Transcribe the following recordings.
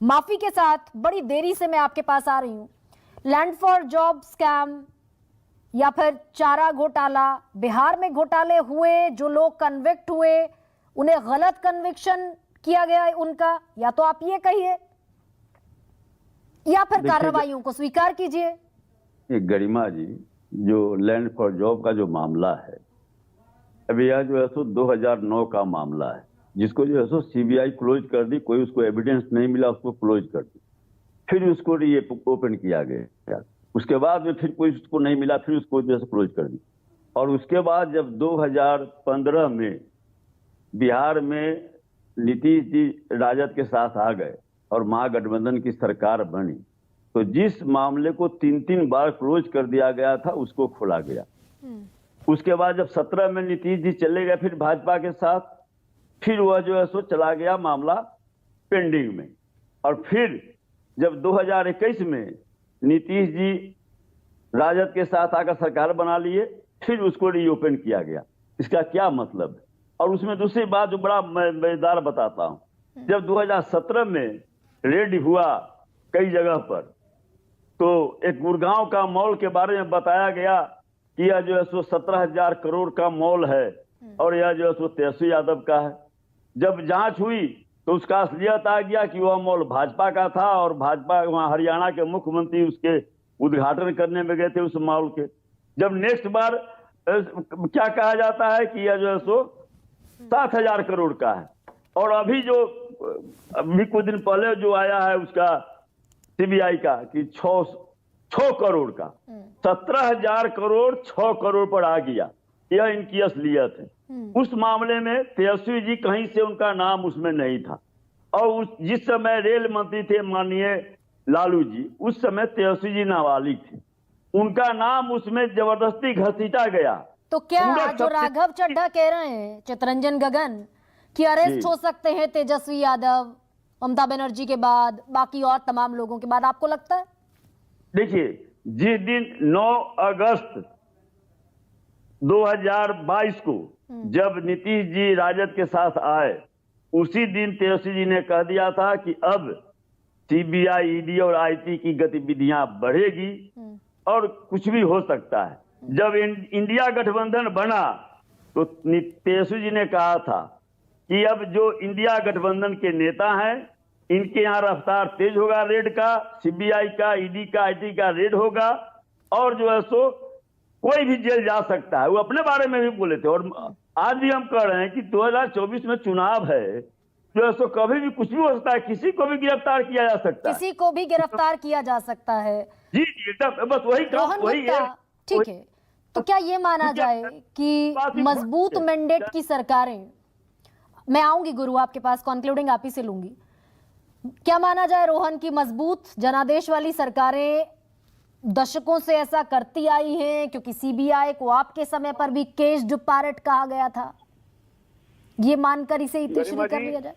माफी के साथ बड़ी देरी से मैं आपके पास आ रही हूं। लैंड फॉर जॉब स्कैम या फिर चारा घोटाला, बिहार में घोटाले हुए, जो लोग कन्विक्ट हुए उन्हें गलत कन्विक्शन किया गया है उनका, या तो आप ये कहिए या फिर कार्रवाइयों को स्वीकार कीजिए। गरिमा जी, जो लैंड फॉर जॉब का जो मामला है, अभी यह जो है सो 2009 का मामला है, जिसको जो है सो सीबीआई क्लोज कर दी। कोई उसको एविडेंस नहीं मिला, उसको क्लोज कर दी। फिर उसको ये ओपन किया गया। उसके बाद में फिर कोई उसको नहीं मिला, फिर उसको जो है क्लोज कर दी। और उसके बाद जब 2015 में बिहार में नीतीश जी राजद के साथ आ गए और महागठबंधन की सरकार बनी, तो जिस मामले को 3 बार क्लोज कर दिया गया था उसको खोला गया। उसके बाद जब 17 में नीतीश जी चले गए फिर भाजपा के साथ, फिर वह जो है सो चला गया मामला पेंडिंग में। और फिर जब 2021 में नीतीश जी राजद के साथ आकर सरकार बना लिए, फिर उसको रीओपन किया गया। इसका क्या मतलब है? और उसमें दूसरी बात जो बड़ा मजेदार बताता हूं, जब 2017 में रेड हुआ कई जगह पर, तो एक गुड़गांव का मॉल के बारे में बताया गया कि यह जो है सो 17,000 करोड़ का मॉल है और यह जो है सो तेजस्वी यादव का है। जब जांच हुई तो उसका असलियत आ गया कि वह मॉल भाजपा का था और भाजपा वहां हरियाणा के मुख्यमंत्री उसके उद्घाटन करने में गए थे उस मॉल के। जब नेक्स्ट बार क्या कहा जाता है कि यह जो है सो 7,000 करोड़ का है। और अभी कुछ दिन पहले जो आया है उसका सीबीआई का कि 6 करोड़ का, 17,000 करोड़ 6 करोड़ पर आ गया। यह इनकी असलियत है। उस मामले में तेजस्वी जी कहीं से उनका नाम उसमें नहीं था। और जिस समय रेल मंत्री थे माननीय लालू जी, उस समय तेजस्वी जी नाबालिग थे, उनका नाम उसमें जबरदस्ती घसीटा गया। तो क्या जो राघव चड्ढा कह रहे हैं, चितरंजन गगन, कि अरेस्ट हो सकते हैं तेजस्वी यादव ममता बनर्जी के बाद, बाकी और तमाम लोगों के बाद, आपको लगता है? देखिए, जिस दिन 9 अगस्त 2022 को जब नीतीश जी राजद के साथ आए, उसी दिन तेजस्वी जी ने कह दिया था कि अब सीबीआई, ईडी और आईटी की गतिविधियां बढ़ेगी और कुछ भी हो सकता है। जब इंडिया गठबंधन बना तो तेजस्वी जी ने कहा था कि अब जो इंडिया गठबंधन के नेता हैं, इनके यहाँ रफ्तार तेज होगा, रेड का, सीबीआई का, ईडी का, आईटी का रेड होगा और जो है सो कोई भी जेल जा सकता है। वो अपने बारे में भी बोले थे। और आज भी हम कह रहे हैं कि 2024 में चुनाव है, जो है सो कभी भी कुछ भी हो सकता है, किसी को भी गिरफ्तार किया जा सकता है, किसी को भी गिरफ्तार किया जा सकता है। जी एकदम, बस वही काम वही है। ठीक है, तो क्या ये माना जाए कि मजबूत मैंडेट की सरकारें, मैं आऊंगी गुरु आपके पास, कॉन्क्लूडिंग आप ही से लूंगी, क्या माना जाए रोहन की मजबूत जनादेश वाली सरकारें दशकों से ऐसा करती आई हैं? क्योंकि सीबीआई को आपके समय पर भी केस्ड पायरेट कहा गया था, ये मानकर इसे इतिश्री कर लिया जाए?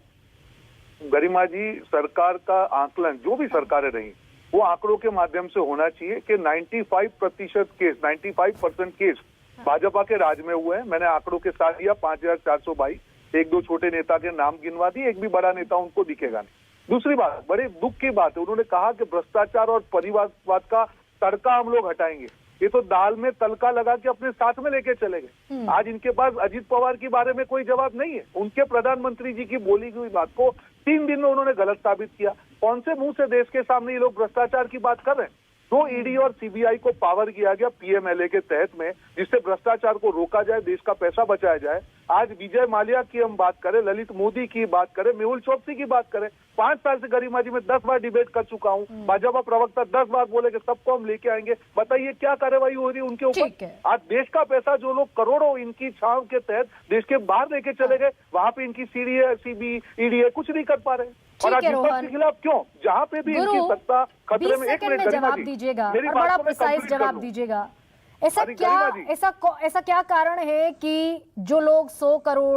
गरिमा जी, सरकार का आकलन जो भी सरकारें रही वो आंकड़ों के माध्यम से होना चाहिए कि 95% केस, 95% केस भाजपा के राज में हुए हैं। मैंने आंकड़ों के साथ दिया 5,422, 1-2 छोटे नेता के नाम गिनवा दिए, एक भी बड़ा नेता उनको दिखेगा नहीं। दूसरी बात, बड़े दुख की बात है, उन्होंने कहा कि भ्रष्टाचार और परिवारवाद का तड़का हम लोग हटाएंगे। ये तो दाल में तड़का लगा के अपने साथ में लेके चले गए। आज इनके पास अजीत पवार के बारे में कोई जवाब नहीं है। उनके प्रधानमंत्री जी की बोली हुई बात को 3 दिन में उन्होंने गलत साबित किया। कौन से मुंह से देश के सामने ये लोग भ्रष्टाचार की बात कर रहे हैं? तो ईडी और सीबीआई को पावर किया गया पीएमएलए के तहत में, जिससे भ्रष्टाचार को रोका जाए, देश का पैसा बचाया जाए। आज विजय माल्या की हम बात करें, ललित मोदी की बात करें, मेहुल चोकसी की बात करें, 5 साल से गरिमा जी में 10 बार डिबेट कर चुका हूं। भाजपा प्रवक्ता 10 बार बोले कि सबको हम लेके आएंगे। बताइए क्या कार्रवाई हो रही है उनके ऊपर? आज देश का पैसा जो लोग करोड़ों इनकी छांव के तहत देश के बाहर लेके चले गए, वहां पे इनकी सीडी है, सीबी, ईडी है, कुछ नहीं कर पा रहे। और आज विपक्ष के खिलाफ क्यों? जहां पे भी इनकी सत्ता खतरे में, 1 मिनट जवाब दीजिएगा और बड़ा प्रिसाइज जवाब दीजिएगा। ऐसा क्या कारण है कि जो लोग 100 करोड़